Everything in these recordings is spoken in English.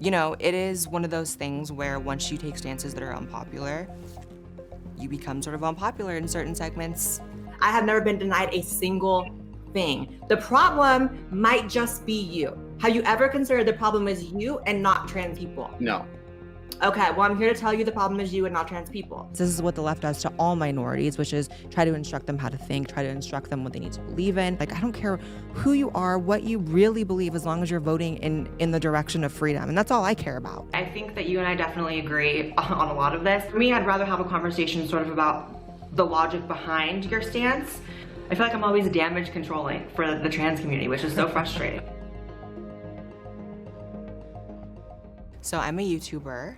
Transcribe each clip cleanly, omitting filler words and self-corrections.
You know, it is one of those things where once you take stances that are unpopular, you become sort of unpopular in certain segments. I have never been denied a single thing. The problem might just be you. Have you ever considered the problem is you and not trans people? No. Okay, well, I'm here to tell you the problem is you and not trans people. This is what the left does to all minorities, which is try to instruct them how to think, try to instruct them what they need to believe in. Like, I don't care who you are, what you really believe, as long as you're voting in the direction of freedom. And that's all I care about. I think that you and I definitely agree on a lot of this. For me, I'd rather have a conversation sort of about the logic behind your stance. I feel like I'm always damage controlling for the trans community, which is so frustrating. So I'm a YouTuber,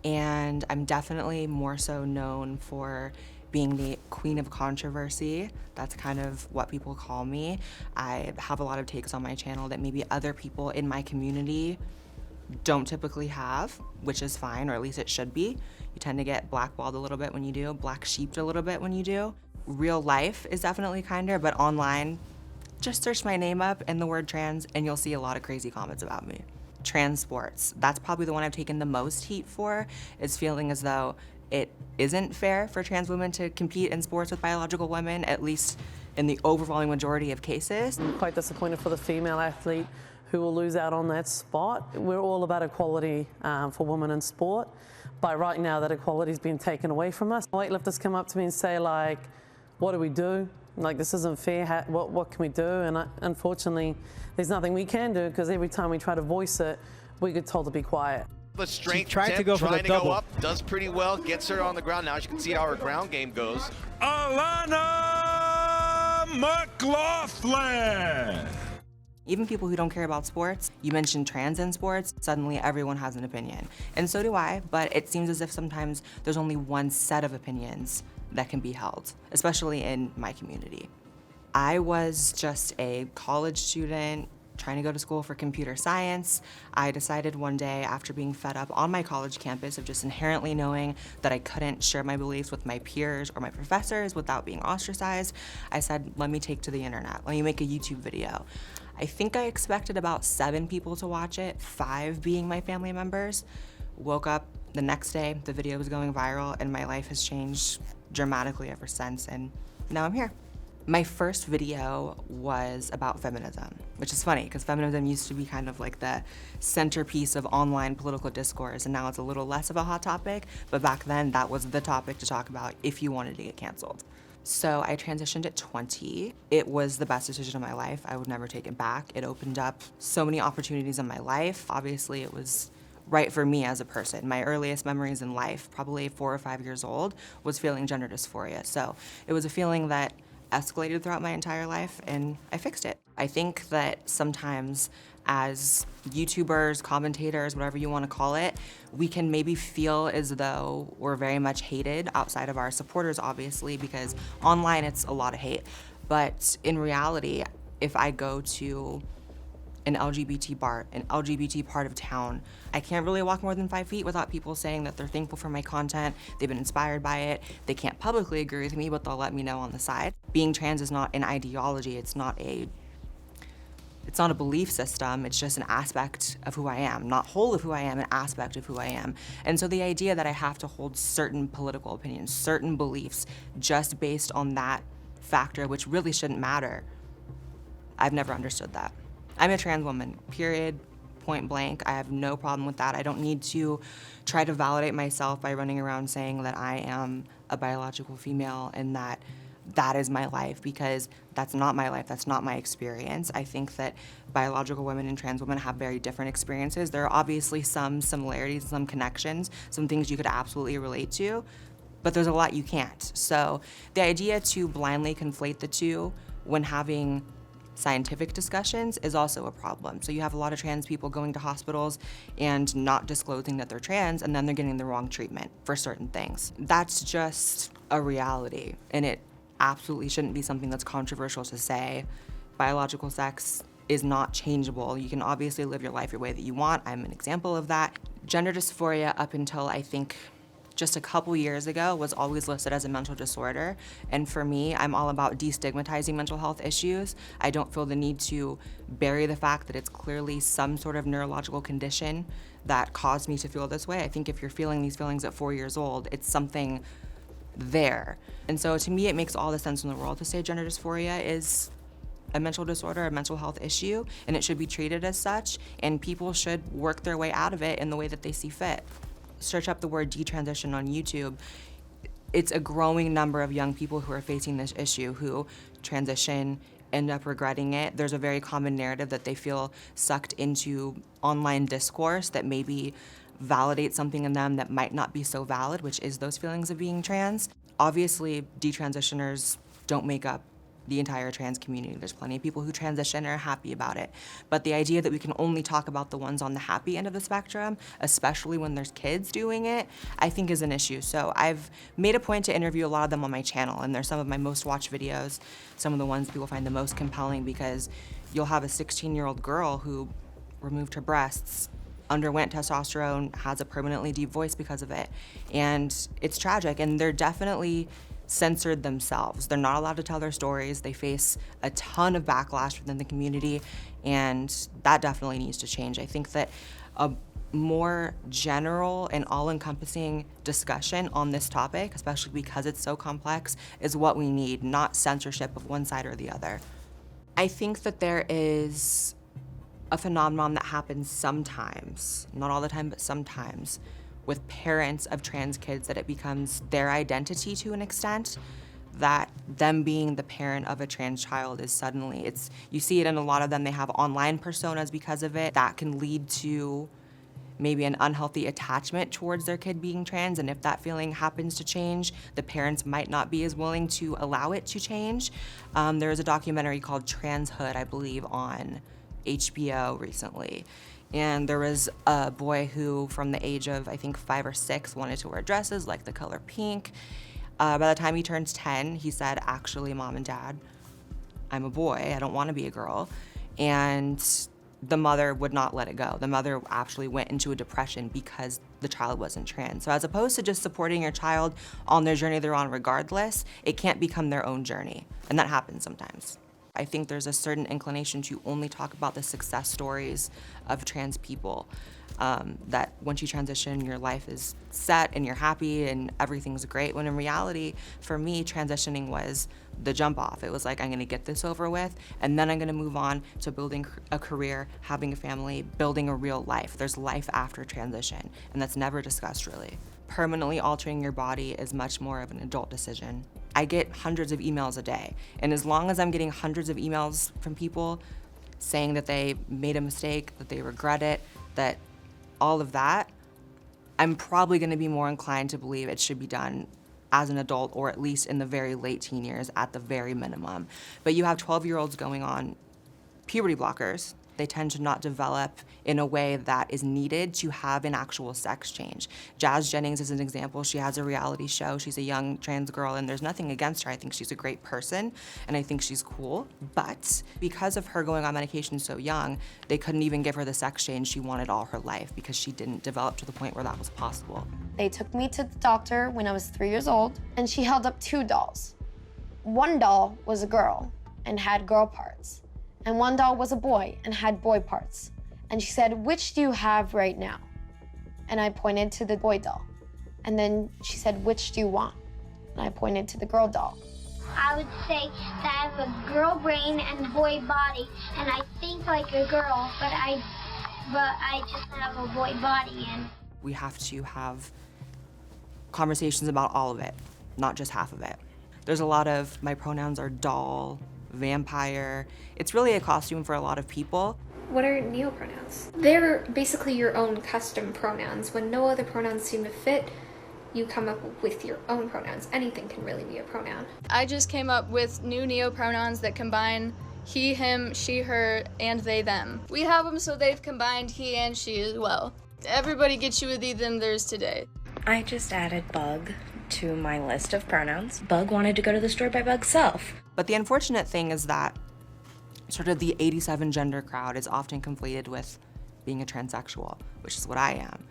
and I'm definitely more so known for being the queen of controversy. That's kind of what people call me. I have a lot of takes on my channel that maybe other people in my community don't typically have, which is fine, or at least it should be. You tend to get blackballed a little bit when you do, black sheeped a little bit when you do. Real life is definitely kinder, but online, just search my name up and the word trans, and you'll see a lot of crazy comments about me. Trans sports, that's probably the one I've taken the most heat for, is feeling as though it isn't fair for trans women to compete in sports with biological women, at least in the overwhelming majority of cases. I'm quite disappointed for the female athlete who will lose out on that spot. We're all about equality for women in sport, but right now that equality's been taken away from us. Weightlifters come up to me and say, like, what do we do? Like, this isn't fair, what can we do? And unfortunately, there's nothing we can do, because every time we try to voice it, we get told to be quiet. The strength trying tip, to go for trying the to double. go up, does pretty well, gets her on the ground. Now as you can see how her ground game goes. Alana McLaughlin! Even people who don't care about sports, you mention trans in sports, suddenly everyone has an opinion. And so do I, but it seems as if sometimes there's only one set of opinions that can be held, especially in my community. I was just a college student trying to go to school for computer science. I decided one day, after being fed up on my college campus of just inherently knowing that I couldn't share my beliefs with my peers or my professors without being ostracized, I said, let me take to the internet, let me make a YouTube video. I think I expected about 7 people to watch it, 5 being my family members. Woke up the next day, the video was going viral, and my life has changed dramatically ever since, and now I'm here. My first video was about feminism, which is funny because feminism used to be kind of like the centerpiece of online political discourse, and now it's a little less of a hot topic, but back then that was the topic to talk about if you wanted to get canceled. So I transitioned at 20. It was the best decision of my life. I would never take it back. It opened up so many opportunities in my life. Obviously, it was right for me as a person. My earliest memories in life, probably 4 or 5 years old, was feeling gender dysphoria. So it was a feeling that escalated throughout my entire life, and I fixed it. I think that sometimes as YouTubers, commentators, whatever you want to call it, we can maybe feel as though we're very much hated outside of our supporters, obviously, because online it's a lot of hate. But in reality, if I go to an LGBT bar, an LGBT part of town, I can't really walk more than 5 feet without people saying that they're thankful for my content, they've been inspired by it, they can't publicly agree with me, but they'll let me know on the side. Being trans is not an ideology, it's not a belief system, it's just an aspect of who I am. Not whole of who I am, an aspect of who I am. And so the idea that I have to hold certain political opinions, certain beliefs, just based on that factor, which really shouldn't matter, I've never understood that. I'm a trans woman, period, point blank. I have no problem with that. I don't need to try to validate myself by running around saying that I am a biological female and that is my life, because that's not my life, that's not my experience. I think that biological women and trans women have very different experiences. There are obviously some similarities, some connections, some things you could absolutely relate to, but there's a lot you can't. So the idea to blindly conflate the two when having scientific discussions is also a problem. So you have a lot of trans people going to hospitals and not disclosing that they're trans, and then they're getting the wrong treatment for certain things. That's just a reality, and it absolutely shouldn't be something that's controversial to say. Biological sex is not changeable. You can obviously live your life your way that you want. I'm an example of that. Gender dysphoria up until I think just a couple years ago was always listed as a mental disorder. And for me, I'm all about destigmatizing mental health issues. I don't feel the need to bury the fact that it's clearly some sort of neurological condition that caused me to feel this way. I think if you're feeling these feelings at 4 years old, it's something there. And so to me, it makes all the sense in the world to say gender dysphoria is a mental disorder, a mental health issue, and it should be treated as such, and people should work their way out of it in the way that they see fit. Search up the word detransition on YouTube. It's a growing number of young people who are facing this issue, who transition, end up regretting it. There's a very common narrative that they feel sucked into online discourse that maybe validates something in them that might not be so valid, which is those feelings of being trans. Obviously, detransitioners don't make up the entire trans community. There's plenty of people who transition and are happy about it. But the idea that we can only talk about the ones on the happy end of the spectrum, especially when there's kids doing it, I think is an issue. So I've made a point to interview a lot of them on my channel, and they're some of my most watched videos, some of the ones people find the most compelling, because you'll have a 16-year-old girl who removed her breasts, underwent testosterone, has a permanently deep voice because of it. And it's tragic, and they're definitely censored themselves. They're not allowed to tell their stories. They face a ton of backlash within the community, and that definitely needs to change. I think that a more general and all-encompassing discussion on this topic, especially because it's so complex, is what we need, not censorship of one side or the other. I think that there is a phenomenon that happens sometimes, not all the time, but sometimes, with parents of trans kids, that it becomes their identity to an extent, that them being the parent of a trans child is suddenly, you see it in a lot of them, they have online personas because of it. That can lead to maybe an unhealthy attachment towards their kid being trans, and if that feeling happens to change, the parents might not be as willing to allow it to change. There was a documentary called Transhood, I believe, on HBO recently. And there was a boy who, from the age of, I think, 5 or 6, wanted to wear dresses like the color pink. By the time he turns 10, he said, actually, Mom and Dad, I'm a boy, I don't want to be a girl. And the mother would not let it go. The mother actually went into a depression because the child wasn't trans. So as opposed to just supporting your child on their journey they're on regardless, it can't become their own journey. And that happens sometimes. I think there's a certain inclination to only talk about the success stories of trans people, that once you transition, your life is set and you're happy and everything's great, when in reality, for me, transitioning was the jump off. It was like, I'm gonna get this over with, and then I'm gonna move on to building a career, having a family, building a real life. There's life after transition, and that's never discussed really. Permanently altering your body is much more of an adult decision. I get hundreds of emails a day, and as long as I'm getting hundreds of emails from people saying that they made a mistake, that they regret it, that all of that, I'm probably gonna be more inclined to believe it should be done as an adult, or at least in the very late teen years at the very minimum. But you have 12-year-olds going on puberty blockers. They tend to not develop in a way that is needed to have an actual sex change. Jazz Jennings is an example. She has a reality show. She's a young trans girl, and there's nothing against her. I think she's a great person, and I think she's cool. But because of her going on medication so young, they couldn't even give her the sex change she wanted all her life because she didn't develop to the point where that was possible. They took me to the doctor when I was 3 years old, and she held up 2 dolls. One doll was a girl and had girl parts, and one doll was a boy and had boy parts. And she said, which do you have right now? And I pointed to the boy doll. And then she said, which do you want? And I pointed to the girl doll. I would say that I have a girl brain and a boy body, and I think like a girl, but I just have a boy body. And we have to have conversations about all of it, not just half of it. There's a lot of, my pronouns are doll, vampire. It's really a costume for a lot of people. What are neopronouns? They're basically your own custom pronouns. When no other pronouns seem to fit, you come up with your own pronouns. Anything can really be a pronoun. I just came up with new neopronouns that combine he, him, she, her, and they, them. We have them so they've combined he and she as well. Everybody gets you with thee, them, theirs today. I just added Bug to my list of pronouns. Bug wanted to go to the store by Bug's self. But the unfortunate thing is that sort of the 87 gender crowd is often conflated with being a transsexual, which is what I am.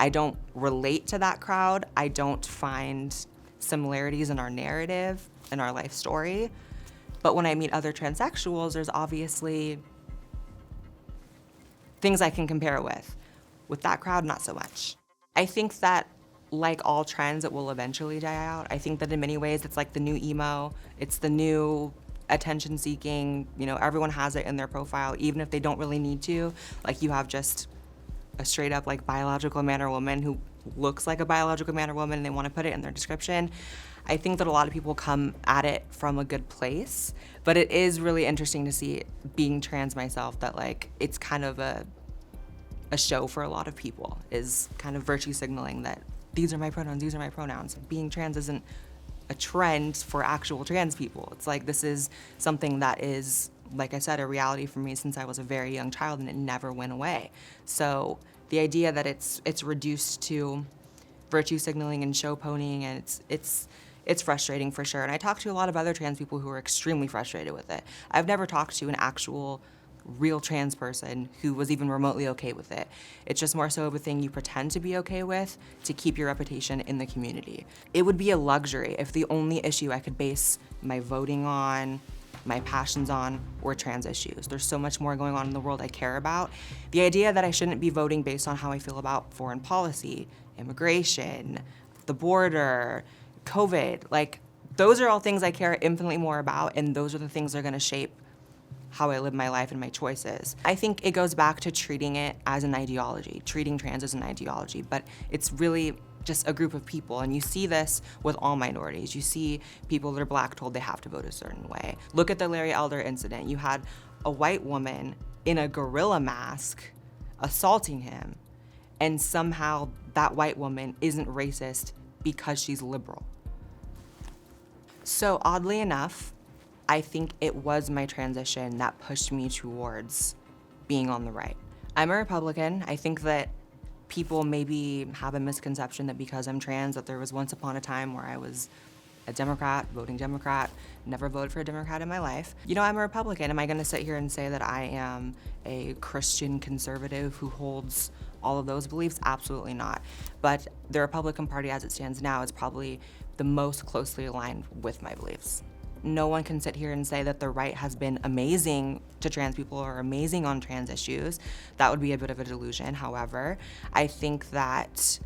I don't relate to that crowd. I don't find similarities in our narrative, in our life story. But when I meet other transsexuals, there's obviously things I can compare it with. With that crowd, not so much. I think that, like all trends, it will eventually die out. I think that in many ways, it's like the new emo. It's the new attention seeking. You know, everyone has it in their profile, even if they don't really need to. Like, you have just a straight up like biological man or woman who looks like a biological man or woman and they want to put it in their description. I think that a lot of people come at it from a good place, but it is really interesting to see, being trans myself, that like it's kind of a show for a lot of people, is kind of virtue signaling that these are my pronouns, these are my pronouns. Being trans isn't a trend for actual trans people. It's like, this is something that is, like I said, a reality for me since I was a very young child, and it never went away. So the idea that it's reduced to virtue signaling and show ponying, and it's frustrating for sure. And I talked to a lot of other trans people who are extremely frustrated with it. I've never talked to an actual real trans person who was even remotely okay with it. It's just more so of a thing you pretend to be okay with to keep your reputation in the community. It would be a luxury if the only issue I could base my voting on, my passions on, were trans issues. There's so much more going on in the world I care about. The idea that I shouldn't be voting based on how I feel about foreign policy, immigration, the border, COVID, like, those are all things I care infinitely more about, and those are the things that are gonna shape how I live my life and my choices. I think it goes back to treating it as an ideology, treating trans as an ideology, but it's really just a group of people, and you see this with all minorities. You see people that are Black told they have to vote a certain way. Look at the Larry Elder incident. You had a white woman in a gorilla mask assaulting him, and somehow that white woman isn't racist because she's liberal. So oddly enough, I think it was my transition that pushed me towards being on the right. I'm a Republican. I think that people maybe have a misconception that because I'm trans, that there was once upon a time where I was a Democrat, voting Democrat, never voted for a Democrat in my life. You know, I'm a Republican. Am I gonna sit here and say that I am a Christian conservative who holds all of those beliefs? Absolutely not. But the Republican Party as it stands now is probably the most closely aligned with my beliefs. No one can sit here and say that the right has been amazing to trans people or amazing on trans issues. That would be a bit of a delusion. However, I think that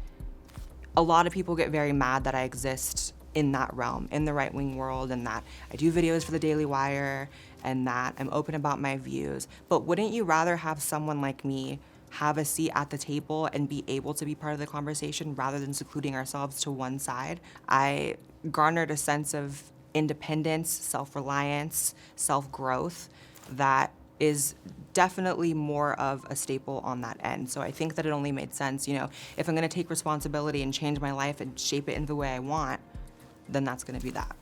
a lot of people get very mad that I exist in that realm, in the right-wing world, and that I do videos for the Daily Wire, and that I'm open about my views. But wouldn't you rather have someone like me have a seat at the table and be able to be part of the conversation rather than secluding ourselves to one side? I garnered a sense of independence, self-reliance, self-growth that is definitely more of a staple on that end. So I think that it only made sense, you know, if I'm gonna take responsibility and change my life and shape it in the way I want, then that's gonna be that.